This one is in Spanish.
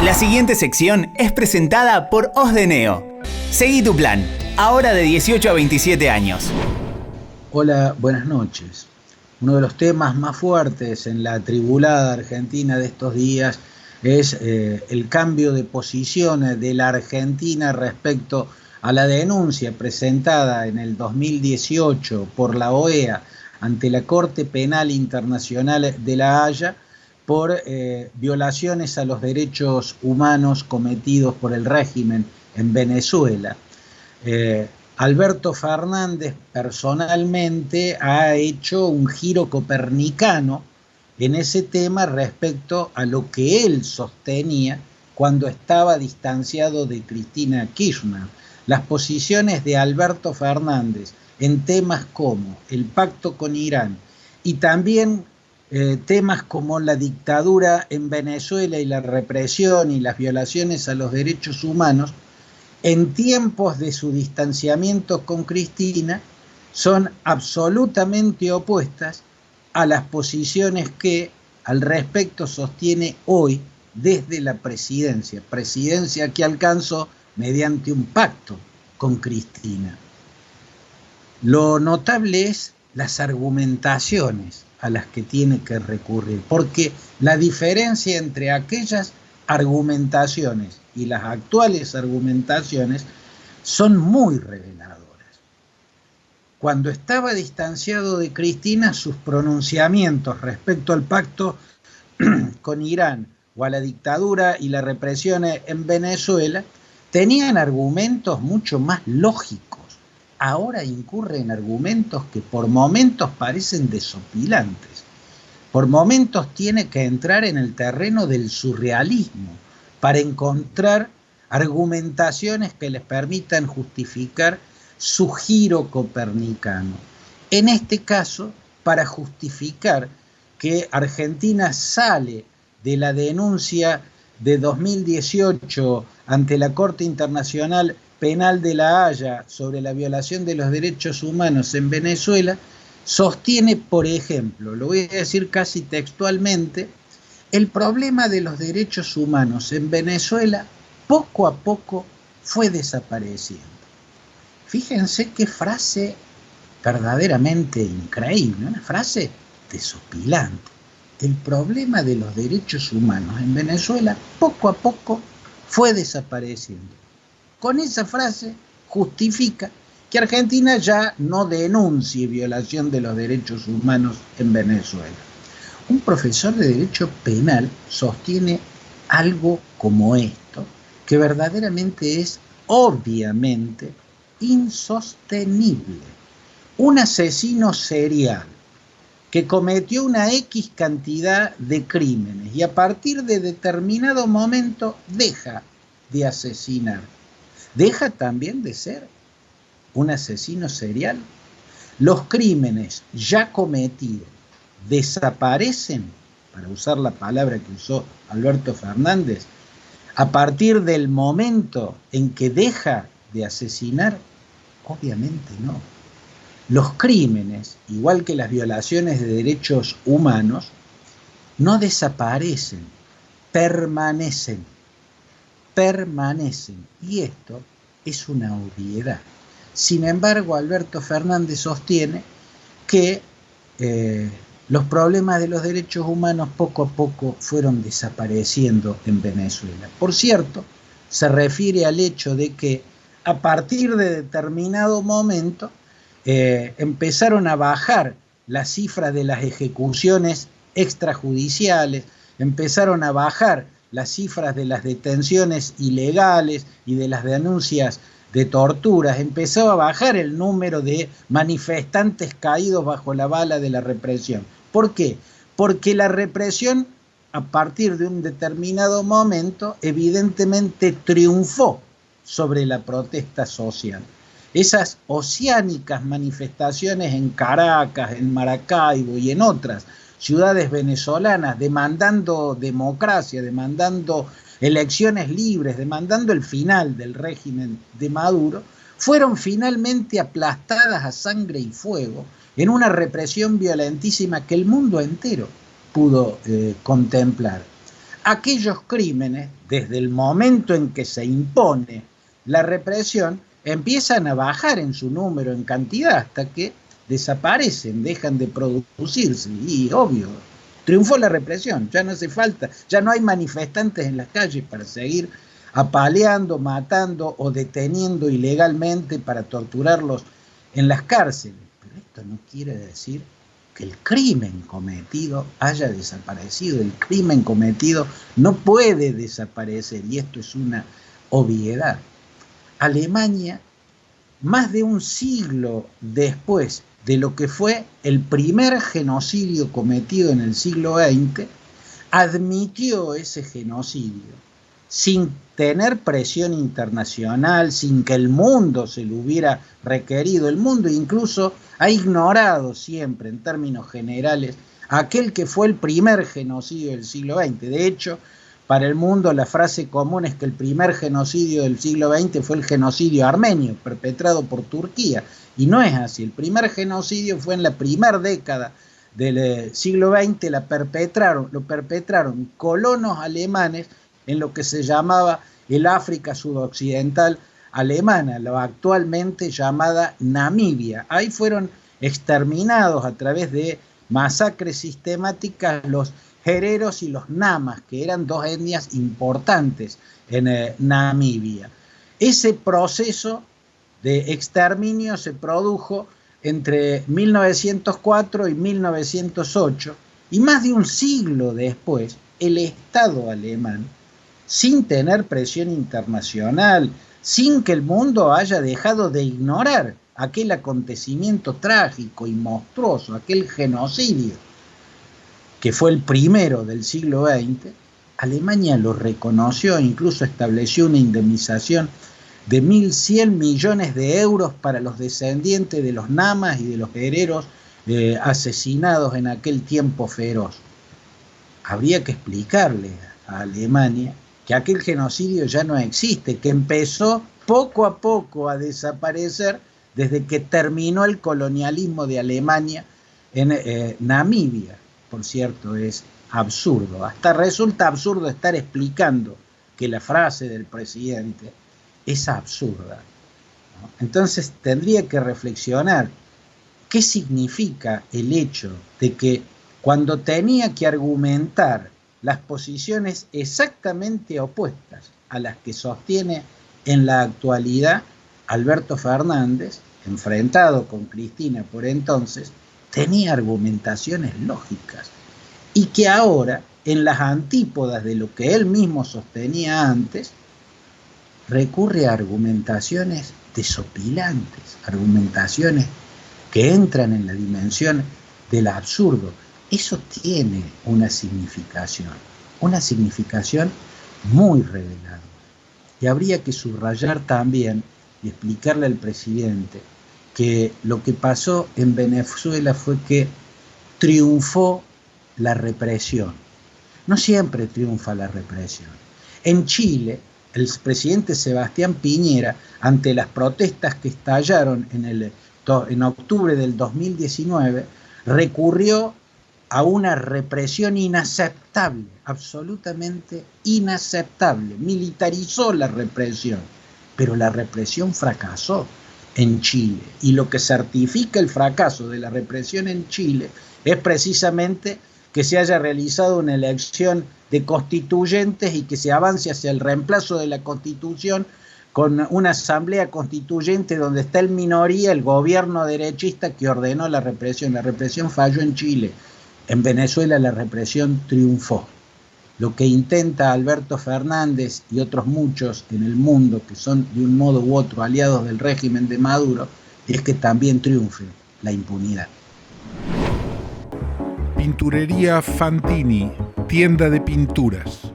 La siguiente sección es presentada por Os de Neo. Seguí tu plan, ahora de 18 a 27 años. Hola, buenas noches. Uno de los temas más fuertes en la atribulada Argentina de estos días es el cambio de posición de la Argentina respecto a la denuncia presentada en el 2018 por la OEA ante la Corte Penal Internacional de La Haya por violaciones a los derechos humanos cometidos por el régimen en Venezuela. Alberto Fernández personalmente ha hecho un giro copernicano en ese tema respecto a lo que él sostenía cuando estaba distanciado de Cristina Kirchner. Las posiciones de Alberto Fernández en temas como el pacto con Irán y también temas como la dictadura en Venezuela y la represión y las violaciones a los derechos humanos en tiempos de su distanciamiento con Cristina son absolutamente opuestas a las posiciones que al respecto sostiene hoy desde la presidencia que alcanzó mediante un pacto con Cristina. Lo notable es las argumentaciones a las que tiene que recurrir, porque la diferencia entre aquellas argumentaciones y las actuales argumentaciones son muy reveladoras. Cuando estaba distanciado de Cristina, sus pronunciamientos respecto al pacto con Irán o a la dictadura y la represión en Venezuela tenían argumentos mucho más lógicos. Ahora incurre en argumentos que por momentos parecen desopilantes. Por momentos tiene que entrar en el terreno del surrealismo para encontrar argumentaciones que les permitan justificar su giro copernicano. En este caso, para justificar que Argentina sale de la denuncia de 2018 ante la Corte Internacional Penal de La Haya sobre la violación de los derechos humanos en Venezuela, sostiene, por ejemplo, lo voy a decir casi textualmente, el problema de los derechos humanos en Venezuela poco a poco fue desapareciendo. Fíjense qué frase verdaderamente increíble, una frase desopilante. El problema de los derechos humanos en Venezuela poco a poco fue desapareciendo. Con esa frase justifica que Argentina ya no denuncie violación de los derechos humanos en Venezuela. Un profesor de Derecho Penal sostiene algo como esto, que verdaderamente es obviamente insostenible. Un asesino serial que cometió una X cantidad de crímenes y a partir de determinado momento deja de asesinar, deja también de ser un asesino serial. Los crímenes ya cometidos desaparecen, para usar la palabra que usó Alberto Fernández, a partir del momento en que deja de asesinar. Obviamente no. Los crímenes, igual que las violaciones de derechos humanos, no desaparecen, permanecen. Y esto es una obviedad. Sin embargo, Alberto Fernández sostiene que los problemas de los derechos humanos poco a poco fueron desapareciendo en Venezuela. Por cierto, se refiere al hecho de que a partir de determinado momento empezaron a bajar las cifras de las ejecuciones extrajudiciales, empezaron a bajar las cifras de las detenciones ilegales y de las denuncias de torturas, empezó a bajar el número de manifestantes caídos bajo la bala de la represión. ¿Por qué? Porque la represión, a partir de un determinado momento, evidentemente triunfó sobre la protesta social. Esas oceánicas manifestaciones en Caracas, en Maracaibo y en otras ciudades venezolanas demandando democracia, demandando elecciones libres, demandando el final del régimen de Maduro, fueron finalmente aplastadas a sangre y fuego en una represión violentísima que el mundo entero pudo contemplar. aquellos crímenes, desde el momento en que se impone la represión, empiezan a bajar en su número, en cantidad, hasta que desaparecen, dejan de producirse. Y obvio, triunfó la represión, ya no hace falta, ya no hay manifestantes en las calles para seguir apaleando, matando o deteniendo ilegalmente para torturarlos en las cárceles. Pero esto no quiere decir que el crimen cometido haya desaparecido. El crimen cometido no puede desaparecer, y esto es una obviedad. Alemania, más de un siglo después de lo que fue el primer genocidio cometido en el siglo XX, admitió ese genocidio sin tener presión internacional, sin que el mundo se lo hubiera requerido. El mundo incluso ha ignorado siempre, en términos generales, aquel que fue el primer genocidio del siglo XX. De hecho, para el mundo la frase común es que el primer genocidio del siglo XX fue el genocidio armenio, perpetrado por Turquía. Y no es así. El primer genocidio fue en la primera década del siglo XX, lo perpetraron colonos alemanes en lo que se llamaba el África sudoccidental alemana, lo actualmente llamada Namibia. Ahí fueron exterminados a través de masacres sistemáticas los hereros y los namas, que eran dos etnias importantes en Namibia. Ese proceso de exterminio se produjo entre 1904 y 1908, y más de un siglo después, el Estado alemán, sin tener presión internacional, sin que el mundo haya dejado de ignorar aquel acontecimiento trágico y monstruoso, aquel genocidio, que fue el primero del siglo XX, Alemania lo reconoció e incluso estableció una indemnización de 1.100 millones de euros para los descendientes de los namas y de los hereros asesinados en aquel tiempo feroz. Habría que explicarle a Alemania que aquel genocidio ya no existe, que empezó poco a poco a desaparecer desde que terminó el colonialismo de Alemania en Namibia. Por cierto, es absurdo. Hasta resulta absurdo estar explicando que la frase del presidente es absurda, ¿no? Entonces tendría que reflexionar qué significa el hecho de que cuando tenía que argumentar las posiciones exactamente opuestas a las que sostiene en la actualidad Alberto Fernández, enfrentado con Cristina por entonces, tenía argumentaciones lógicas, y que ahora, en las antípodas de lo que él mismo sostenía antes, recurre a argumentaciones desopilantes, argumentaciones que entran en la dimensión del absurdo. Eso tiene una significación muy reveladora. Y habría que subrayar también y explicarle al presidente que lo que pasó en Venezuela fue que triunfó la represión. No siempre triunfa la represión. En Chile, el presidente Sebastián Piñera, ante las protestas que estallaron en octubre del 2019, recurrió a una represión inaceptable, absolutamente inaceptable. Militarizó la represión, pero la represión fracasó en Chile. Y lo que certifica el fracaso de la represión en Chile es precisamente que se haya realizado una elección de constituyentes y que se avance hacia el reemplazo de la Constitución con una asamblea constituyente donde está en minoría el gobierno derechista que ordenó la represión. La represión falló en Chile. En Venezuela la represión triunfó. Lo que intenta Alberto Fernández y otros muchos en el mundo que son de un modo u otro aliados del régimen de Maduro es que también triunfe la impunidad. Pinturería Fantini, tienda de pinturas.